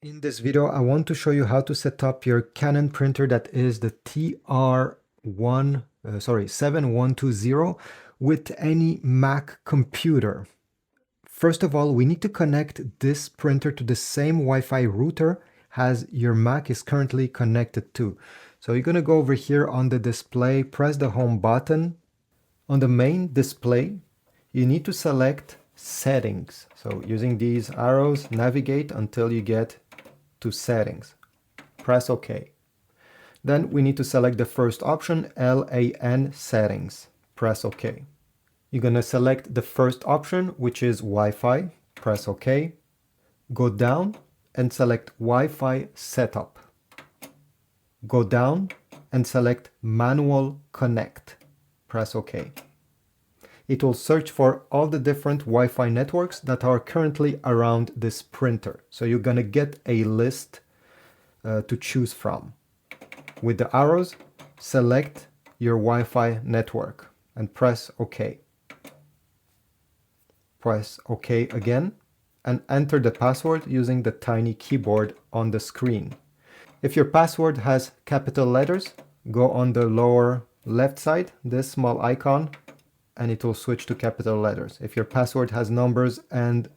In this video, I want to show you how to set up your Canon printer that is the TR7120 with any Mac computer. First of all, we need to connect this printer to the same Wi-Fi router as your Mac is currently connected to. So you're going to go over here on the display, press the home button. On the main display, you need to select settings. So using these arrows, navigate until you get to settings. Press OK. Then we need to select the first option, LAN settings. Press OK. You're going to select the first option, which is Wi-Fi. Press OK. Go down and select Wi-Fi setup. Go down and select manual connect. Press OK. It will search for all the different Wi-Fi networks that are currently around this printer. So you're going to get a list to choose from. With the arrows, select your Wi-Fi network and press OK. Press OK again and enter the password using the tiny keyboard on the screen. If your password has capital letters, go on the lower left side, this small icon, and it will switch to capital letters. If your password has numbers and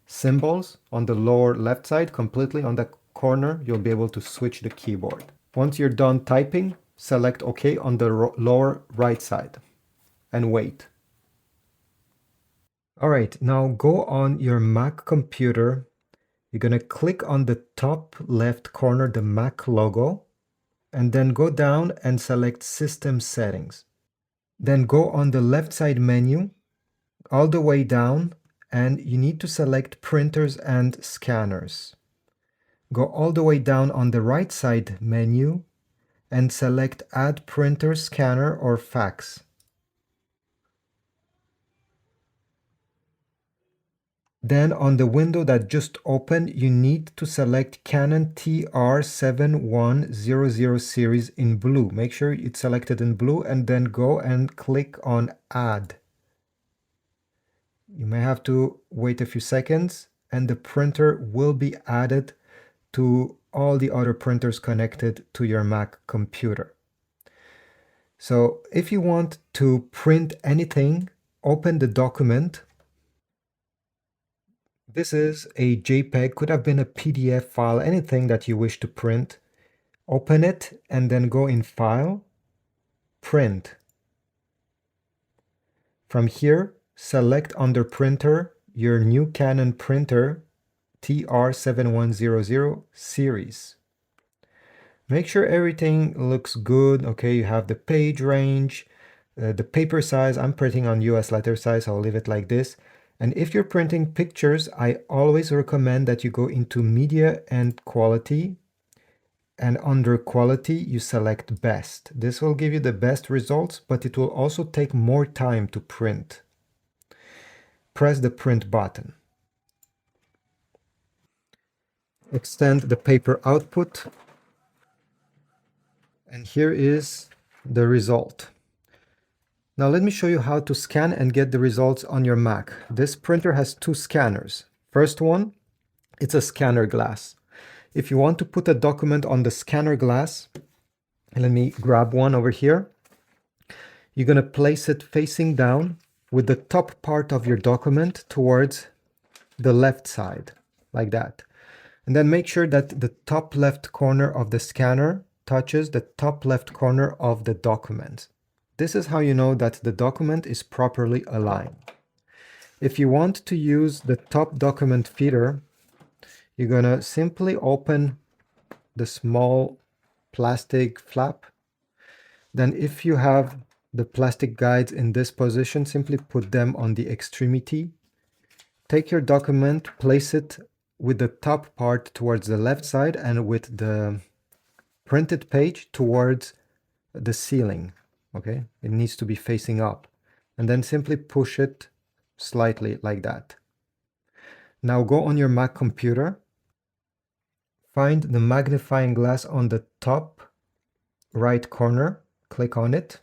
symbols on the lower left side, completely on the corner, you'll be able to switch the keyboard. Once you're done typing, select OK on the lower right side and wait. All right, now go on your Mac computer. You're going to click on the top left corner, the Mac logo, and then go down and select System Settings. Then go on the left side menu all the way down and you need to select printers and scanners. Go all the way down on the right side menu and select add printer, scanner or fax. Then on the window that just opened, you need to select Canon TR7120 series in blue. Make sure it's selected in blue and then go and click on add. You may have to wait a few seconds and the printer will be added to all the other printers connected to your Mac computer. So if you want to print anything, open the document. This is a JPEG, could have been a PDF file, anything that you wish to print. Open it and then go in File, Print. From here, select under Printer your new Canon printer TR7100 series. Make sure everything looks good. Okay, you have the page range, the paper size. I'm printing on US letter size, so I'll leave it like this. And if you're printing pictures, I always recommend that you go into Media and Quality. And under Quality, you select Best. This will give you the best results, but it will also take more time to print. Press the Print button. Extend the paper output. And here is the result. Now let me show you how to scan and get the results on your Mac. This printer has two scanners. First one, it's a scanner glass. If you want to put a document on the scanner glass, let me grab one over here. You're going to place it facing down with the top part of your document towards the left side, like that. And then make sure that the top left corner of the scanner touches the top left corner of the document. This is how you know that the document is properly aligned. If you want to use the top document feeder, you're going to simply open the small plastic flap. Then if you have the plastic guides in this position, simply put them on the extremity. Take your document, place it with the top part towards the left side and with the printed page towards the ceiling. Okay, it needs to be facing up. And then simply push it slightly like that. Now go on your Mac computer. Find the magnifying glass on the top right corner. Click on it.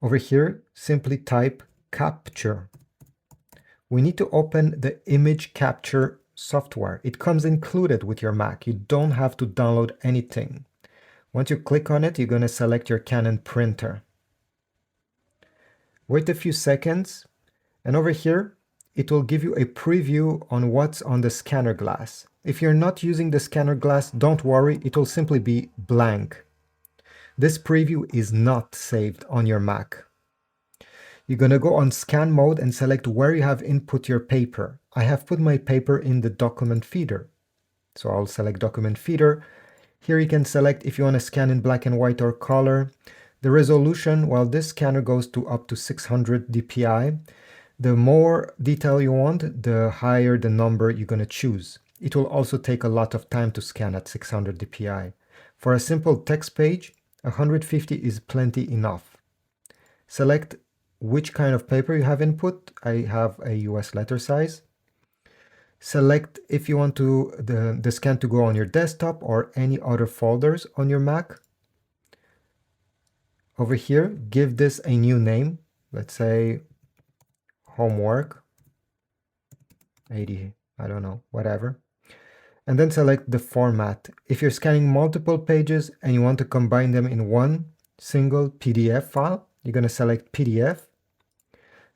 Over here, simply type capture. We need to open the image capture software. It comes included with your Mac. You don't have to download anything. Once you click on it, you're going to select your Canon printer. Wait a few seconds, and over here, it will give you a preview on what's on the scanner glass. If you're not using the scanner glass, don't worry, it will simply be blank. This preview is not saved on your Mac. You're going to go on scan mode and select where you have input your paper. I have put my paper in the document feeder. So I'll select document feeder. Here you can select if you want to scan in black and white or color. The resolution, well, this scanner goes to up to 600 dpi. The more detail you want, the higher the number you're going to choose. It will also take a lot of time to scan at 600 dpi. For a simple text page, 150 is plenty enough. Select which kind of paper you have input. I have a US letter size. Select if you want the scan to go on your desktop or any other folders on your Mac. Over here, give this a new name. Let's say homework 80, I don't know, whatever. And then select the format. If you're scanning multiple pages and you want to combine them in one single PDF file, you're going to select PDF.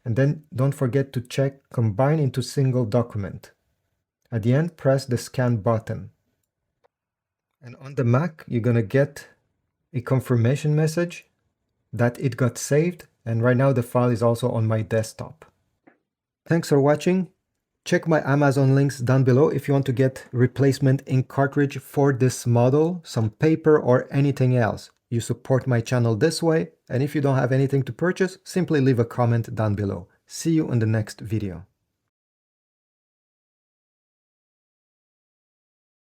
And then don't forget to check combine into single document. At the end, press the scan button. And on the Mac, you're going to get a confirmation message that it got saved. And right now the file is also on my desktop. Thanks for watching. Check my Amazon links down below if you want to get replacement ink cartridge for this model, some paper or anything else. You support my channel this way, and if you don't have anything to purchase, simply leave a comment down below. See you in the next video.